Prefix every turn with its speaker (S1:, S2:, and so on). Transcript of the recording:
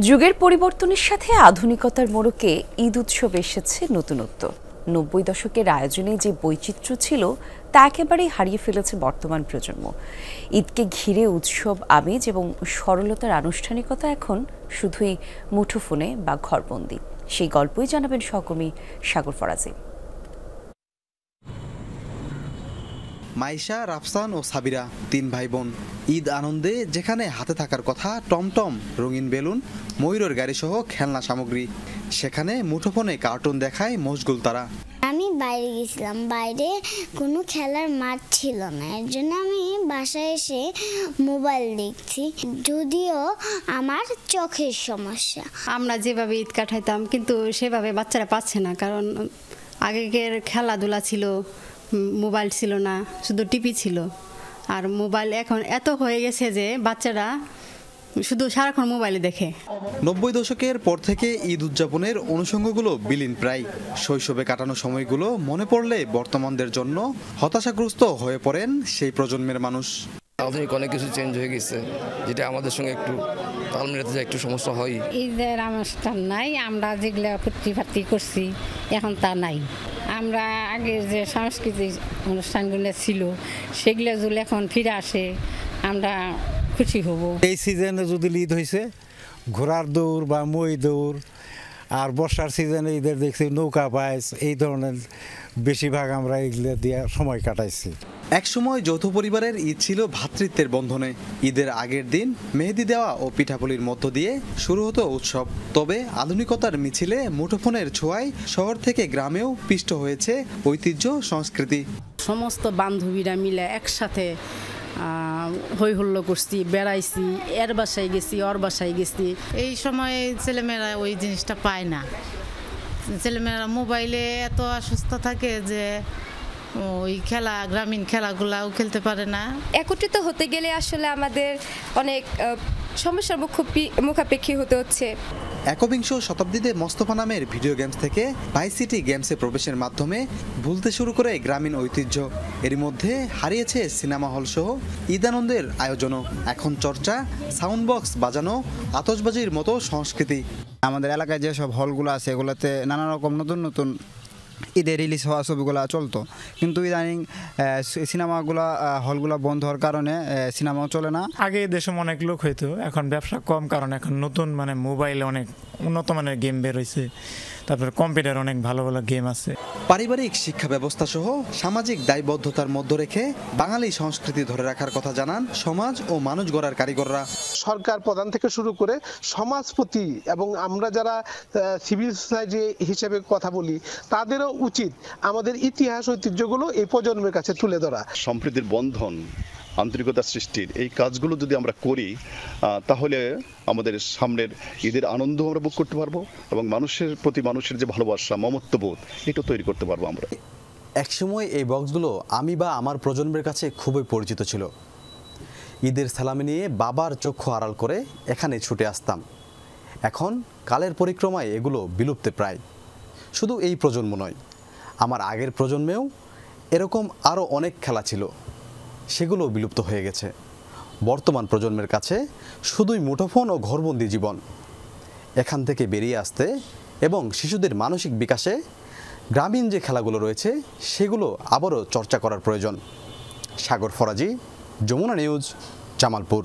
S1: যুগের পরিবর্তনের সাথে আধুনিকতার মোড়কে ঈদ উৎসব এসেছে নতুনত্ব। ৯০ দশকের আয়োজনে যে বৈচিত্র্য ছিল তা একেবারেই হারিয়ে ফেলেছে বর্তমান প্রজন্ম। ঈদকে ঘিরে উৎসব আমেজ এবং সরলতার আনুষ্ঠানিকতা এখন শুধুই মুঠোফোনে বা ঘরবন্দি। সেই গল্পই জানাবেন সহকর্মী সাগর ফরাজি।
S2: মাইশা, রাফসান ও সাবিরা তিন ভাই বোন ঈদ আনন্দে যেখানে হাতে থাকার কথা টমটম, রঙিন বেলুন, ময়ূরের গাড়ি সহ খেলনা সামগ্রী, সেখানে মুঠোফোনে কার্টুন দেখায় মশগুল তারা।
S3: আমি বাইরে গেছিলাম, বাইরে কোনো খেলার মাঠ ছিল না, এর জন্য আমি বাসায় এসে মোবাইল দেখছি, যদিও আমার চোখের সমস্যা।
S4: আমরা যেভাবে ঈদ কাটাইতাম কিন্তু সেভাবে বাচ্চারা পাচ্ছে না, কারণ আগেকার খেলাধুলা ছিল, মোবাইল ছিল না, শুধু টিভি ছিল। আর মোবাইল এখন এত হয়ে গেছে যে বাচ্চারা শুধু সারাক্ষণ মোবাইলে দেখে।
S2: ৯০ দশকের পর থেকে ঈদ উদযাপনের অনুষঙ্গগুলো বিলীন প্রায়। শৈশবে কাটানো সময়গুলো মনে পড়লে বর্তমানদের জন্য হতাশাগ্রস্ত হয়ে পড়েন সেই প্রজন্মের মানুষ।
S5: আধুনিক অনেক কিছু চেঞ্জ হয়ে গেছে, যেটা আমাদের সঙ্গে একটু তাল মেলাতে একটু সমস্যা হয়।
S6: ঈদের অনুষ্ঠান নাই, আমরা যেগুলো ফুর্তি ফার্তি করছি এখন তা নাই। আমরা আগে যে সাংস্কৃতিক অনুষ্ঠানগুলো ছিল সেগুলো যদি এখন ফিরে আসে আমরা খুশি হব।
S7: এই সিজনে যদি ঈদ হয়েছে ঘোড়ার দৌড় বা মই দৌড়, আর বর্ষার সিজনে ঈদের দেখছি নৌকা বাইচ, এই ধরনের বেশিরভাগ আমরা এগুলো দিয়ে সময় কাটাইছি।
S2: একসময় যৌথ পরিবারের ঈদ ছিল ভ্রাতৃত্বের বন্ধনে। ঈদের আগের দিন মেহেদি দেওয়া ও পিঠাপুলির মধ্য দিয়ে শুরু হতো উৎসব। তবে আধুনিকতার মিছিলে মুঠোফোনের ছোঁয়ায় শহর থেকে গ্রামেও পিষ্ট হয়েছে ঐতিহ্য সংস্কৃতি।
S8: সমস্ত বান্ধবীরা মিলে একসাথে হই হল্লো করছি, বেড়াইছি, এর বাসায় গেছি, ওর বাসায় গেছি।
S9: এই সময়ে ছেলেমেয়েরা ওই জিনিসটা পায় না। ছেলেমেয়েরা মোবাইলে এত আসক্ত থাকে যে ওই খেলা, গ্রামীণ খেলাগুলাও খেলতে পারে না।
S10: একত্রিত হতে গেলে আসলে আমাদের অনেক সমস্যার মুখাপেক্ষী হতে হচ্ছে।
S2: একবিংশ শতাব্দীতে মোস্তফা নামের ভিডিও গেমস থেকে ভাইস সিটি গেমসে প্রবেশের মাধ্যমে ভুলতে শুরু করে গ্রামীণ ঐতিহ্য। এর মধ্যে হারিয়েছে সিনেমা হল সহ ঈদ আনন্দের আয়োজনও। এখন চর্চা সাউন্ড বক্স বাজানো, আতশবাজির মতো সংস্কৃতি।
S11: আমাদের এলাকায় যেসব হলগুলো আছে এগুলোতে নানা রকম নতুন নতুন ঈদে রিলিজ হওয়া ছবিগুলো চলতো, কিন্তু ইদানিং সিনেমাগুলো হলগুলো বন্ধ হওয়ার কারণে সিনেমাও চলে না।
S12: আগে দেশে অনেক লোক হইতো, এখন ব্যবসা কম, কারণ এখন নতুন মোবাইলে অনেক উন্নত মানের গেম বের হয়েছে, তারপরে কম্পিউটার অনেক ভালো ভালো গেম আছে।
S2: পারিবারিক শিক্ষা ব্যবস্থা সহ সামাজিক দায়বদ্ধতার মধ্যে রেখে বাঙালি সংস্কৃতি ধরে রাখার কথা জানান সমাজ ও মানুষ গড়ার কারিগররা।
S13: সরকার প্রধান থেকে শুরু করে সমাজপতি এবং আমরা যারা সিভিল সোসাইটি হিসেবে কথা বলি, তাদেরও উচিত আমাদের ইতিহাস ঐতিহ্যগুলো এই প্রজন্মের কাছে তুলে ধরা।
S14: সম্প্রীতির বন্ধন, আন্তরিকতা সৃষ্টির এই কাজগুলো যদি আমরা করি তাহলে আমাদের সামনের ঈদের আনন্দ আমরা ভোগ করতে পারবো এবং মানুষের প্রতি মানুষের যে ভালোবাসা, মমত্ববোধ, এটা তৈরি করতে পারবো আমরা।
S2: একসময় এই বক্সগুলো আমি বা আমার প্রজন্মের কাছে খুবই পরিচিত ছিল। ঈদের সালামি নিয়ে বাবার চক্ষু আড়াল করে এখানে ছুটে আসতাম। এখন কালের পরিক্রমায় এগুলো বিলুপ্তে প্রায়। শুধু এই প্রজন্ম নয়, আমার আগের প্রজন্মেও এরকম আরও অনেক খেলা ছিল, সেগুলো বিলুপ্ত হয়ে গেছে। বর্তমান প্রজন্মের কাছে শুধুই মুঠোফোন ও ঘরবন্দি জীবন। এখান থেকে বেরিয়ে আসতে এবং শিশুদের মানসিক বিকাশে গ্রামীণ যে খেলাগুলো রয়েছে সেগুলো আবারও চর্চা করার প্রয়োজন। সাগর ফরাজি, যমুনা নিউজ, জামালপুর।